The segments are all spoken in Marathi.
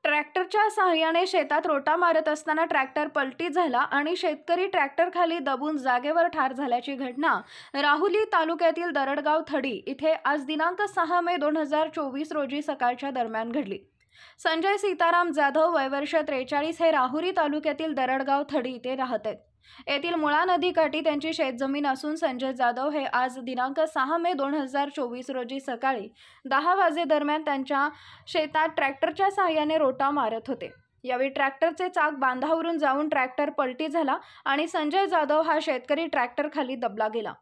ट्रॅक्टरच्या साहाय्याने शेतात रोटा मारत असताना ट्रॅक्टर पलटी झाला आणि शेतकरी ट्रॅक्टरखाली दबून जागेवर ठार झाल्याची घटना राहुरी तालुक्यातील दरडगाव थडी इथे आज दिनांक 6 मे 2024 रोजी सकाळच्या दरम्यान घडली। संजय सीताराम जाधव वय वर्ष 43 हे राहुरी तालुक्यातील दरडगाव थडी इथे राहत आहेत। येथील मुळा नदीकाठी त्यांची शेतजमीन असून संजय जाधव हे आज दिनांक 6 मे 2024 रोजी सकाळी 10 वाजे दरम्यान त्यांच्या शेतात ट्रॅक्टरच्या साहाय्याने रोटा मारत होते। यावेळी ट्रॅक्टरचे चाक बांधावरून जाऊन ट्रॅक्टर पलटी झाला आणि संजय जाधव हा शेतकरी ट्रॅक्टर खाली दबला गेला।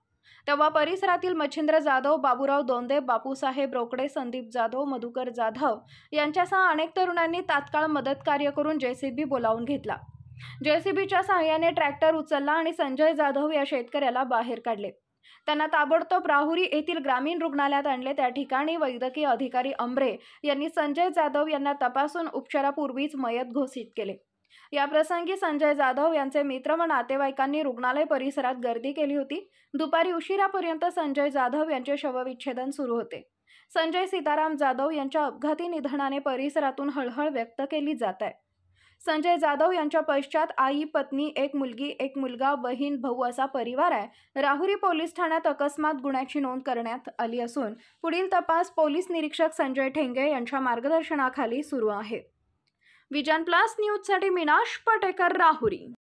तेव्हा परिसरातील मच्छिंद्र जाधव, बाबूराव दोंदे, बापूसाहेब रोकडे, संदीप जाधव, मधुकर जाधव यांच्यासह अनेक तरुणांनी तात्काळ मदत कार्य करून जेसीबी बोलावून घेतला। जेसीबीच्या सहाय्याने ट्रॅक्टर उचलला आणि संजय जाधव या शेतकऱ्याला बाहेर काढले। त्यांना ताबडतोब राहुरी येथील ग्रामीण रुग्णालयात आणले। त्या ठिकाणी वैद्यकीय अधिकारी अमरे यांनी संजय जाधव यांना तपासून उपचारापूर्वीच मयत घोषित केले। या प्रसंगी संजय जाधव यांचे मित्र व नातेवाईकांनी रुग्णालय परिसरात गर्दी केली होती। दुपारी उशिरापर्यंत संजय जाधव यांचे शवविच्छेदन सुरू होते। संजय सीताराम जाधव यांच्या अपघाती निधनाने परिसरातून हळहळ व्यक्त केली जात आहे। संजय जाधव यांच्या पश्चात आई, पत्नी, एक मुलगी, एक मुलगा, बहीण, भाऊ असा परिवार आहे। राहुरी पोलीस ठाण्यात अकस्मात गुन्ह्याची नोंद करण्यात आली असून पुढील तपास पोलीस निरीक्षक संजय ठेंगे यांच्या मार्गदर्शनाखाली सुरू आहे। विजन प्लस न्यूजसाठी मीनाश पटेकर, राहुरी।